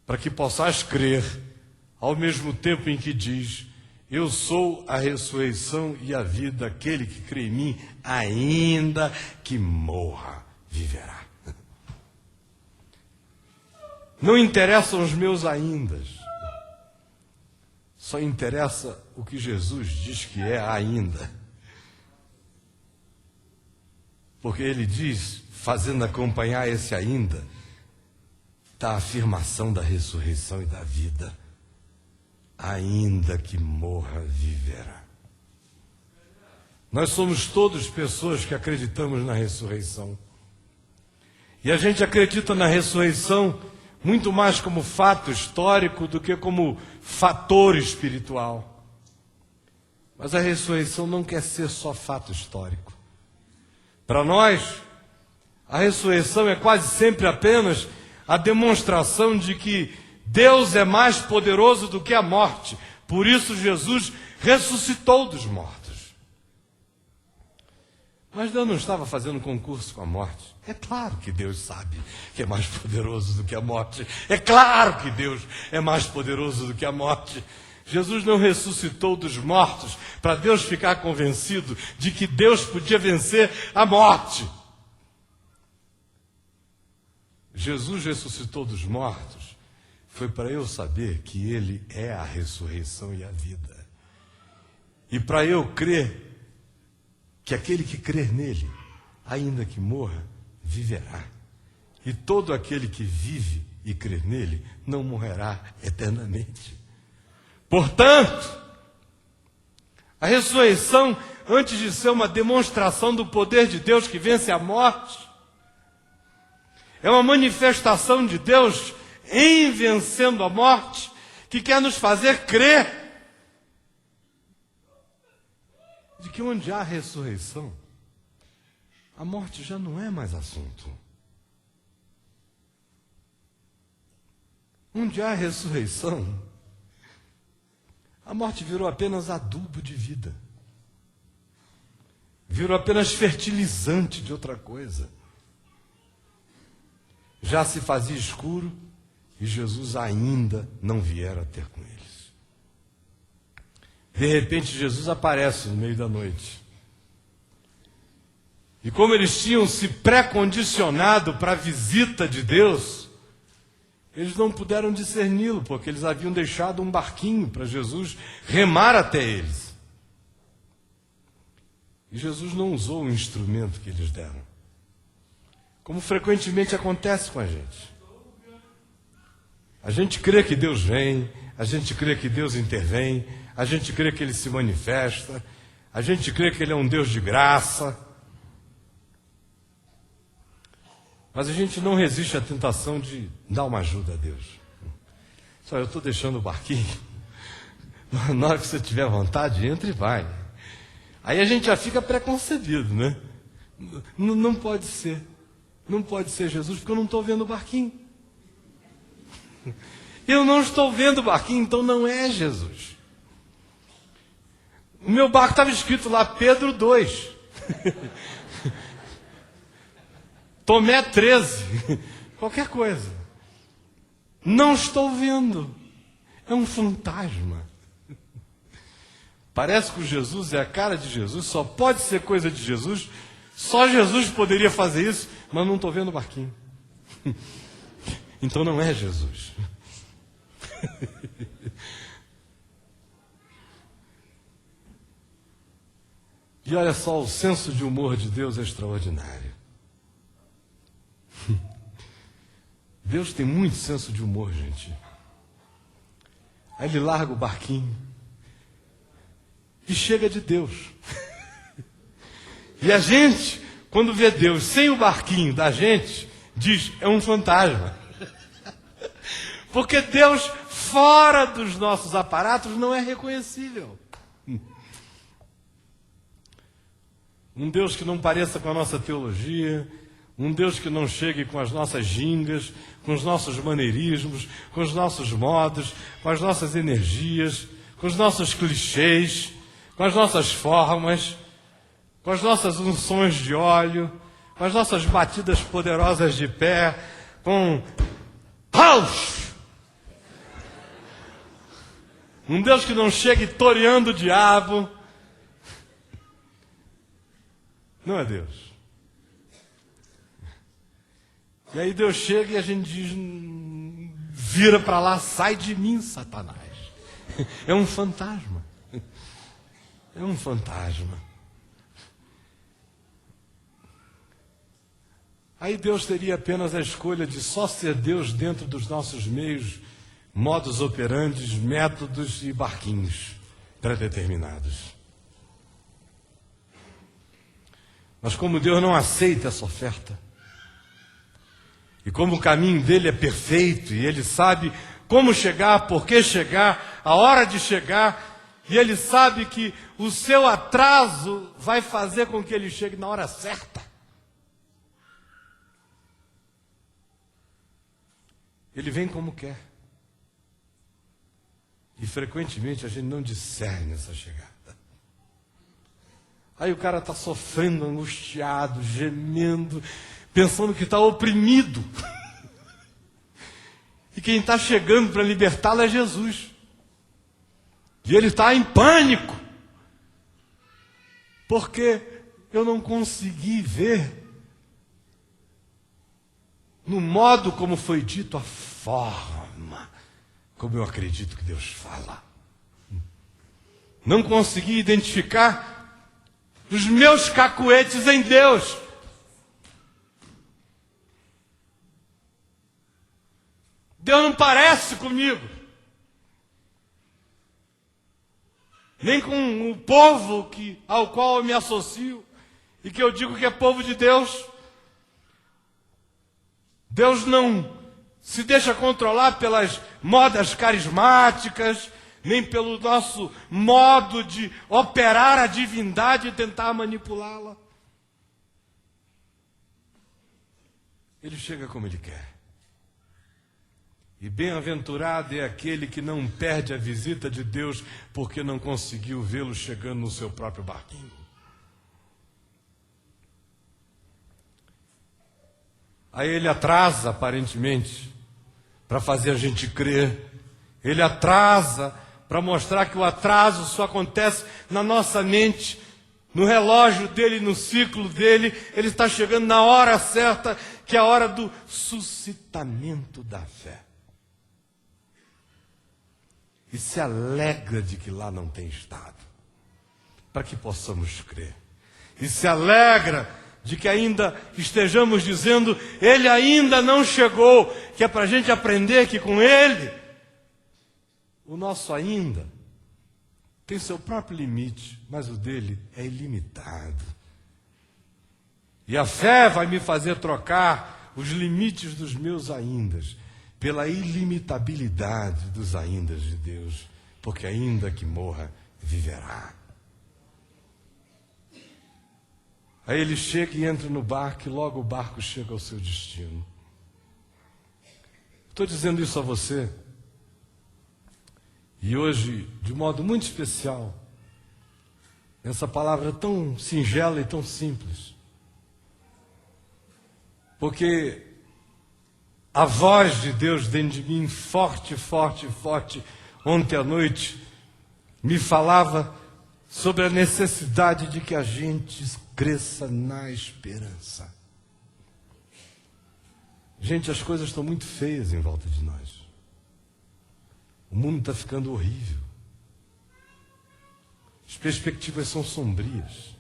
para que possais crer, ao mesmo tempo em que diz: eu sou a ressurreição e a vida, aquele que crê em mim, ainda que morra, viverá. Não interessam os meus aindas, só interessa o que Jesus diz que é ainda. Porque ele diz, fazendo acompanhar esse ainda, da afirmação da ressurreição e da vida. Ainda que morra, viverá. Nós somos todos pessoas que acreditamos na ressurreição. E a gente acredita na ressurreição muito mais como fato histórico do que como fator espiritual. Mas a ressurreição não quer ser só fato histórico. Para nós, a ressurreição é quase sempre apenas a demonstração de que Deus é mais poderoso do que a morte. Por isso Jesus ressuscitou dos mortos. Mas Deus não estava fazendo concurso com a morte. É claro que Deus sabe que é mais poderoso do que a morte. É claro que Deus é mais poderoso do que a morte. Jesus não ressuscitou dos mortos para Deus ficar convencido de que Deus podia vencer a morte. Jesus ressuscitou dos mortos foi para eu saber que Ele é a ressurreição e a vida. E para eu crer que aquele que crer nele, ainda que morra, viverá. E todo aquele que vive e crer nele não morrerá eternamente. Portanto, a ressurreição, antes de ser uma demonstração do poder de Deus que vence a morte, é uma manifestação de Deus em vencendo a morte, que quer nos fazer crer de que onde há ressurreição, a morte já não é mais assunto. Onde há ressurreição, a morte virou apenas adubo de vida. Virou apenas fertilizante de outra coisa. Já se fazia escuro e Jesus ainda não viera ter com eles. De repente Jesus aparece no meio da noite. E como eles tinham se pré-condicionado para a visita de Deus, eles não puderam discerni-lo, porque eles haviam deixado um barquinho para Jesus remar até eles. E Jesus não usou o instrumento que eles deram, como frequentemente acontece com a gente. A gente crê que Deus vem, a gente crê que Deus intervém, a gente crê que Ele se manifesta, a gente crê que Ele é um Deus de graça. Mas a gente não resiste à tentação de dar uma ajuda a Deus. Só eu estou deixando o barquinho. Na hora que você tiver vontade, entra e vai. Aí a gente já fica preconcebido, né? Não pode ser. Não pode ser Jesus, porque eu não estou vendo o barquinho. Eu não estou vendo o barquinho, então não é Jesus. O meu barco estava escrito lá, Pedro 2. Tomé 13. Qualquer coisa. Não estou vendo. É um fantasma. Parece que o Jesus é a cara de Jesus, só pode ser coisa de Jesus, só Jesus poderia fazer isso, mas não estou vendo o barquinho. Então não é Jesus. E olha só, o senso de humor de Deus é extraordinário. Deus tem muito senso de humor, gente. Aí Ele larga o barquinho e chega de Deus. E a gente, quando vê Deus sem o barquinho da gente, diz, é um fantasma. Porque Deus, fora dos nossos aparatos, não é reconhecível. Um Deus que não pareça com a nossa teologia, um Deus que não chegue com as nossas gingas, com os nossos maneirismos, com os nossos modos, com as nossas energias, com os nossos clichês, com as nossas formas, com as nossas unções de óleo, com as nossas batidas poderosas de pé, com paus, Um Deus que não chega toreando o diabo. Não é Deus. E aí Deus chega e a gente diz, vira para lá, sai de mim, Satanás. É um fantasma. É um fantasma. Aí Deus teria apenas a escolha de só ser Deus dentro dos nossos meios, modus operandi, métodos e barquinhos pré-determinados. Mas como Deus não aceita essa oferta, e como o caminho dele é perfeito, e ele sabe como chegar, por que chegar, a hora de chegar, e ele sabe que o seu atraso vai fazer com que ele chegue na hora certa. Ele vem como quer. E frequentemente a gente não discerne essa chegada. Aí o cara está sofrendo, angustiado, gemendo, pensando que está oprimido. E quem está chegando para libertá-lo é Jesus. E ele está em pânico. Porque eu não consegui ver, no modo como foi dito, a forma como eu acredito que Deus fala. Não consegui identificar os meus cacuetes em Deus. Deus não parece comigo. Nem com o povo ao qual eu me associo e que eu digo que é povo de Deus. Deus não se deixa controlar pelas modas carismáticas, nem pelo nosso modo de operar a divindade e tentar manipulá-la. Ele chega como ele quer. E bem-aventurado é aquele que não perde a visita de Deus porque não conseguiu vê-lo chegando no seu próprio barquinho. Aí ele atrasa, aparentemente, para fazer a gente crer. Ele atrasa para mostrar que o atraso só acontece na nossa mente, no relógio dele, no ciclo dele. Ele está chegando na hora certa, que é a hora do suscitamento da fé. E se alegra de que lá não tem estado, para que possamos crer. E se alegra de que ainda estejamos dizendo, ele ainda não chegou, que é para a gente aprender que com ele, o nosso ainda tem seu próprio limite, mas o dele é ilimitado. E a fé vai me fazer trocar os limites dos meus aindas pela ilimitabilidade dos aindas de Deus, porque ainda que morra, viverá. Aí ele chega e entra no barco, e logo o barco chega ao seu destino. Estou dizendo isso a você, e hoje, de modo muito especial, essa palavra tão singela e tão simples, porque a voz de Deus dentro de mim, forte, forte, forte, ontem à noite, me falava sobre a necessidade de que a gente cresça na esperança. Gente, as coisas estão muito feias em volta de nós. O mundo está ficando horrível. As perspectivas são sombrias.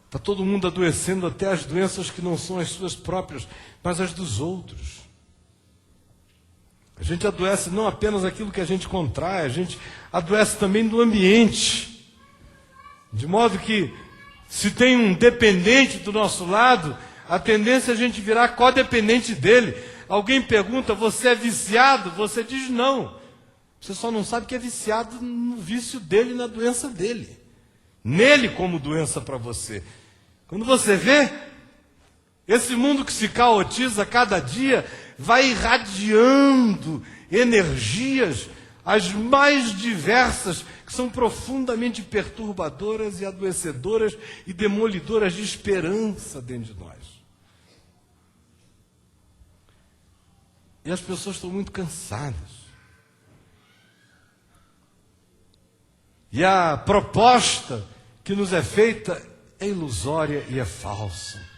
Está todo mundo adoecendo, até as doenças que não são as suas próprias, mas as dos outros. A gente adoece não apenas aquilo que a gente contrai, a gente adoece também do ambiente. De modo que, se tem um dependente do nosso lado, a tendência é a gente virar codependente dele. Alguém pergunta, você é viciado? Você diz não. Você só não sabe que é viciado no vício dele, na doença dele. Nele como doença para você. Quando você vê, esse mundo que se caotiza a cada dia, vai irradiando energias as mais diversas, que são profundamente perturbadoras e adoecedoras e demolidoras de esperança dentro de nós. E as pessoas estão muito cansadas. E a proposta que nos é feita é ilusória e é falsa.